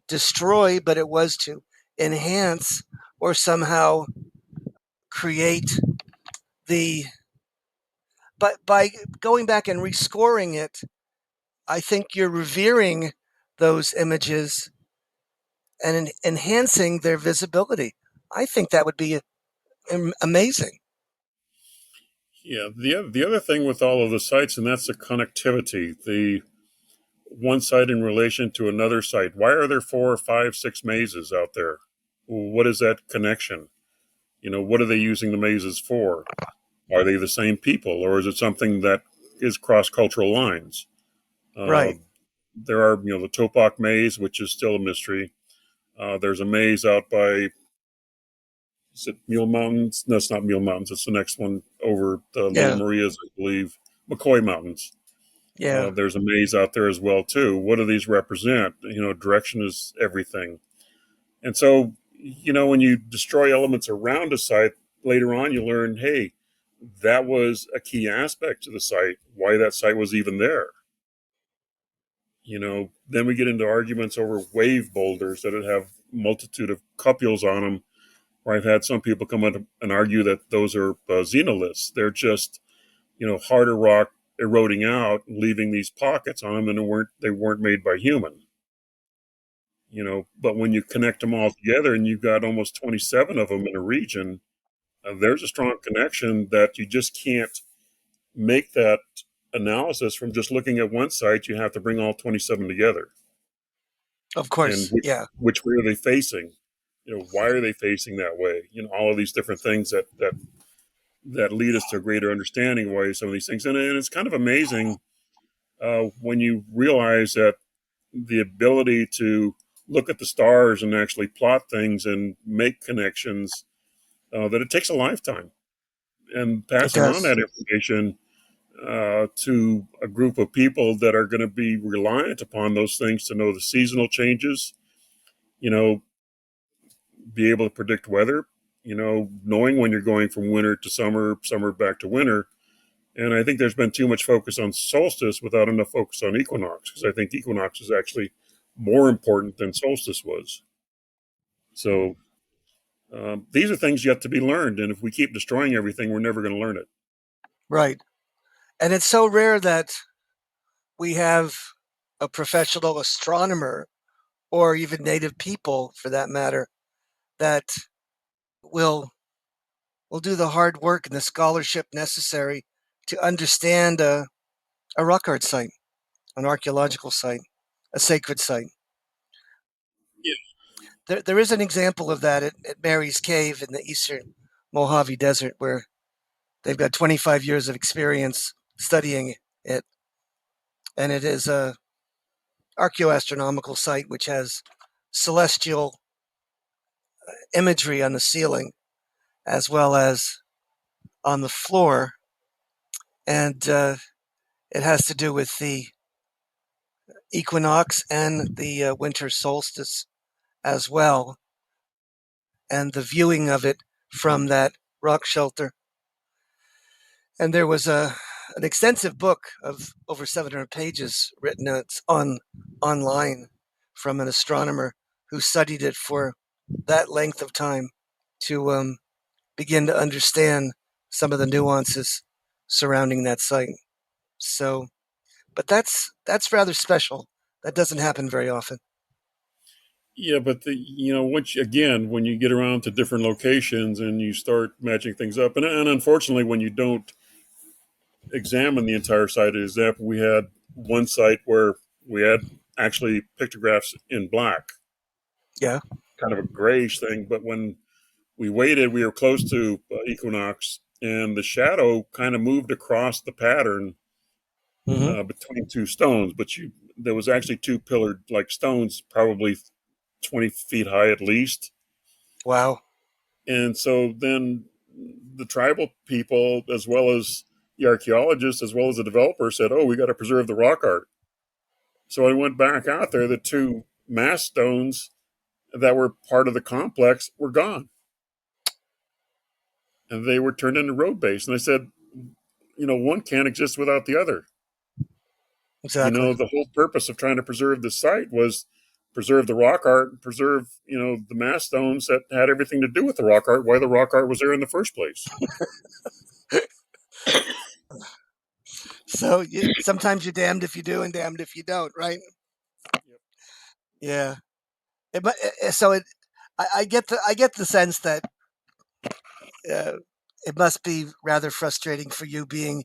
[SPEAKER 3] destroy, but it was to enhance or somehow create the. But by going back and rescoring it, I think you're revering those images and enhancing their visibility. I think that would be amazing.
[SPEAKER 4] yeah. The other thing with all of the sites, and that's the connectivity. The one site in relation to another site. Why are there 4, 5, 6 mazes out there? What is that connection? What are they using the mazes for? Are they the same people, or is it something that is cross cultural lines? Uh,
[SPEAKER 3] Right.
[SPEAKER 4] there are, the Topak maze, which is still a mystery. There's a maze out by, is it Mule Mountains? No, it's not Mule Mountains. It's the next one over the Little
[SPEAKER 3] Yeah.
[SPEAKER 4] Marias, I believe. McCoy Mountains.
[SPEAKER 3] Yeah.
[SPEAKER 4] There's a maze out there as well too. What do these represent? Direction is everything. And so, when you destroy elements around a site, later on you learn, hey, that was a key aspect to the site, why that site was even there. Then we get into arguments over wave boulders that have multitude of cupules on them, where I've had some people come in and argue that those are xenoliths. They're just, harder rock eroding out, leaving these pockets on them, and they weren't made by human. But when you connect them all together and you've got almost 27 of them in a region, there's a strong connection that you just can't make that analysis from just looking at one site. You have to bring all 27 together.
[SPEAKER 3] Of
[SPEAKER 4] And
[SPEAKER 3] course. Yeah.
[SPEAKER 4] which way are they facing? Why are they facing that way? All of these different things that lead us to a greater understanding of why some of these things. And it's kind of amazing when you realize that the ability to look at the stars and actually plot things and make connections, that it takes a lifetime. And
[SPEAKER 3] It
[SPEAKER 4] passing on
[SPEAKER 3] does.
[SPEAKER 4] that information to a group of people that are going to be reliant upon those things to know the seasonal changes, you know, be able to predict weather, knowing when you're going from winter to summer, summer back to winter. And I think there's been too much focus on solstice without enough focus on equinox, because I think equinox is actually more important than solstice was. So these are things yet to be learned. And if we keep destroying everything, we're never going to learn it.
[SPEAKER 3] Right. And it's so rare that we have a professional astronomer or even native people for that matter that will will do the hard work and the scholarship necessary to understand a rock art site, an archaeological site, a sacred site.
[SPEAKER 4] Yeah.
[SPEAKER 3] There is an example of that at Mary's Cave in the eastern Mojave Desert, where they've got 25 years of experience studying it, and it is a archaeoastronomical site which has celestial imagery on the ceiling as well as on the floor, and it has to do with the equinox and the winter solstice as well, and the viewing of it from that rock shelter. And there was an extensive book of over 700 pages written online from an astronomer who studied it for that length of time. to begin to understand some of the nuances surrounding that site. So, but that's rather special. That doesn't happen very often.
[SPEAKER 4] Yeah, but when you get around to different locations and you start matching things up, and unfortunately, when you don't examine the entire site, as example, we had one site where we had actually pictographs in black,
[SPEAKER 3] Yeah.
[SPEAKER 4] kind of a grayish thing. But when we waited, we were close to equinox, and the shadow kind of moved across the pattern
[SPEAKER 3] Mm-hmm.
[SPEAKER 4] between two stones. But there was actually two pillared like stones, probably 20 feet high at least.
[SPEAKER 3] Wow.
[SPEAKER 4] And so then the tribal people, as well as the archaeologists, as well as the developer, said, "Oh, we got to preserve the rock art." So I went back out there. The two mass stones that were part of the complex were gone, and they were turned into road base. And I said, one can't exist without the other.
[SPEAKER 3] Exactly.
[SPEAKER 4] The whole purpose of trying to preserve the site was preserve the rock art, and preserve, the mass stones that had everything to do with the rock art, why the rock art was there in the first place.
[SPEAKER 3] So sometimes you're damned if you do and damned if you don't, right?
[SPEAKER 4] Yep.
[SPEAKER 3] Yeah. I get the sense that it must be rather frustrating for you being,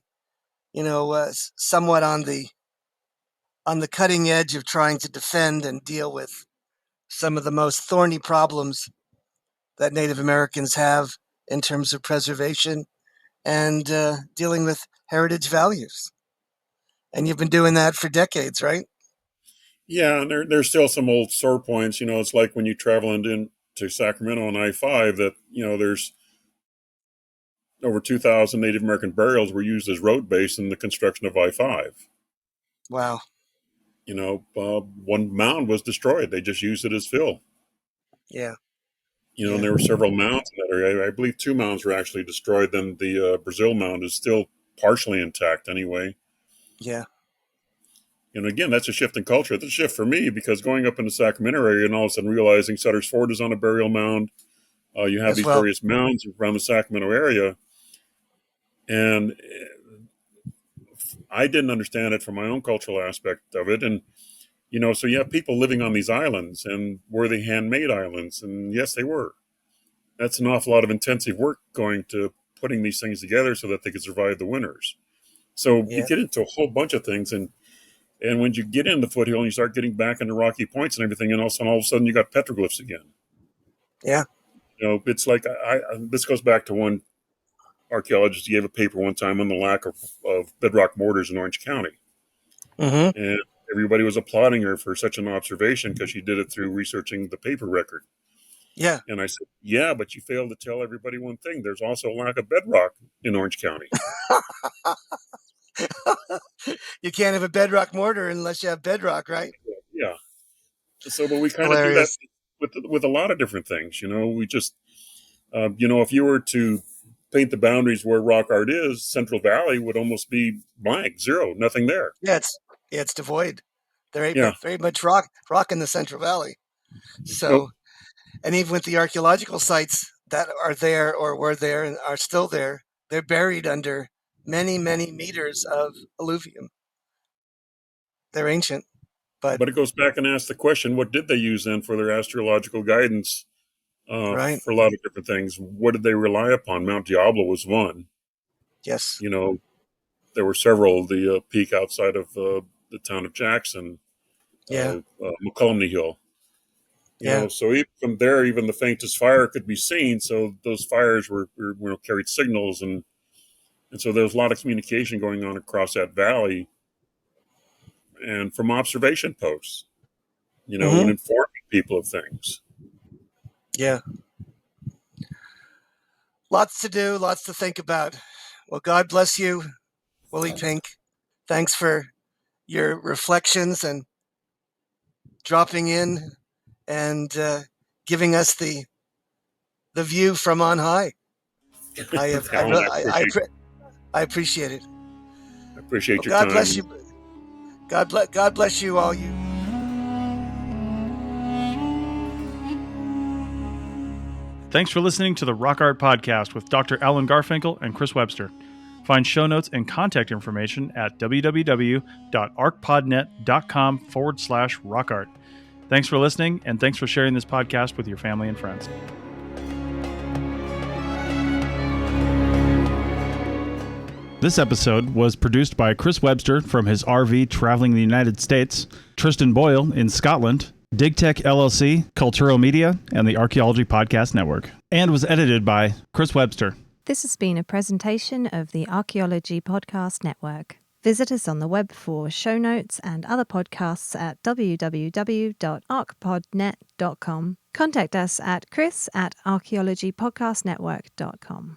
[SPEAKER 3] somewhat on the cutting edge of trying to defend and deal with some of the most thorny problems that Native Americans have in terms of preservation and dealing with heritage values. And you've been doing that for decades, right?
[SPEAKER 4] Yeah, and there's still some old sore points. It's like when you travel into Sacramento on I-5 that, there's over 2,000 Native American burials were used as road base in the construction of I-5.
[SPEAKER 3] Wow.
[SPEAKER 4] One mound was destroyed. They just used it as fill.
[SPEAKER 3] Yeah.
[SPEAKER 4] And there were several mounds in that area. I believe two mounds were actually destroyed. Then the Brazil mound is still partially intact anyway.
[SPEAKER 3] Yeah.
[SPEAKER 4] And again, that's a shift in culture. That's a shift for me because going up in the Sacramento area and all of a sudden realizing Sutter's Fort is on a burial mound. You have
[SPEAKER 3] As
[SPEAKER 4] these
[SPEAKER 3] well.
[SPEAKER 4] various mounds around the Sacramento area. And I didn't understand it from my own cultural aspect of it. And, so you have people living on these islands, and were they handmade islands? And yes, they were. That's an awful lot of intensive work going to putting these things together so that they could survive the winters. So you
[SPEAKER 3] Yeah.
[SPEAKER 4] get into a whole bunch of things. And when you get in the foothill and you start getting back into rocky points and everything, and all of a sudden you got petroglyphs again.
[SPEAKER 3] Yeah.
[SPEAKER 4] It's like this goes back to one archaeologist. He gave a paper one time on the lack of bedrock mortars in Orange County.
[SPEAKER 3] Mm-hmm.
[SPEAKER 4] And everybody was applauding her for such an observation because she did it through researching the paper record.
[SPEAKER 3] Yeah.
[SPEAKER 4] And I said, yeah, but you failed to tell everybody one thing. There's also a lack of bedrock in Orange County.
[SPEAKER 3] You can't have a bedrock mortar unless you have bedrock, right?
[SPEAKER 4] Yeah. So, but we kind of do that
[SPEAKER 3] Hilarious.
[SPEAKER 4] with a lot of different things. We just, if you were to paint the boundaries where rock art is, Central Valley would almost be blank, zero, nothing there.
[SPEAKER 3] Yeah, it's devoid. There ain't
[SPEAKER 4] Yeah.
[SPEAKER 3] very much rock in the Central Valley. So,
[SPEAKER 4] Nope.
[SPEAKER 3] and even with the archaeological sites that are there or were there and are still there, they're buried under many, many meters of alluvium. They're ancient, but
[SPEAKER 4] But it goes back and asks the question, what did they use then for their astrological guidance
[SPEAKER 3] right.
[SPEAKER 4] for a lot of different things? What did they rely upon? Mount Diablo was one.
[SPEAKER 3] Yes.
[SPEAKER 4] There were several. The peak outside of the town of Jackson,
[SPEAKER 3] Yeah.
[SPEAKER 4] McCulmney Hill.
[SPEAKER 3] Yeah.
[SPEAKER 4] So even from there, even the faintest fire could be seen. So those fires were carried signals, and so there was a lot of communication going on across that valley, and from observation posts,
[SPEAKER 3] Mm-hmm.
[SPEAKER 4] and informing people of things.
[SPEAKER 3] Yeah. Lots to do, lots to think about. Well, God bless you, Willie Pink. Thanks for your reflections and dropping in and giving us the view from on high. I have
[SPEAKER 4] Alan,
[SPEAKER 3] I appreciate it.
[SPEAKER 4] I appreciate
[SPEAKER 3] Well,
[SPEAKER 4] your
[SPEAKER 3] God
[SPEAKER 4] time.
[SPEAKER 3] bless you. God bless you all. You.
[SPEAKER 5] Thanks for listening to the Rock Art Podcast with Dr. Alan Garfinkel and Chris Webster. Find show notes and contact information at www.archpodnet.com/rockart. Thanks for listening, and thanks for sharing this podcast with your family and friends. This episode was produced by Chris Webster from his RV traveling the United States, Tristan Boyle in Scotland, DigTech LLC, Cultural Media, and the Archaeology Podcast Network, and was edited by Chris Webster.
[SPEAKER 1] This has been a presentation of the Archaeology Podcast Network. Visit us on the web for show notes and other podcasts at www.archpodnet.com. Contact us at chris@archaeologypodcastnetwork.com.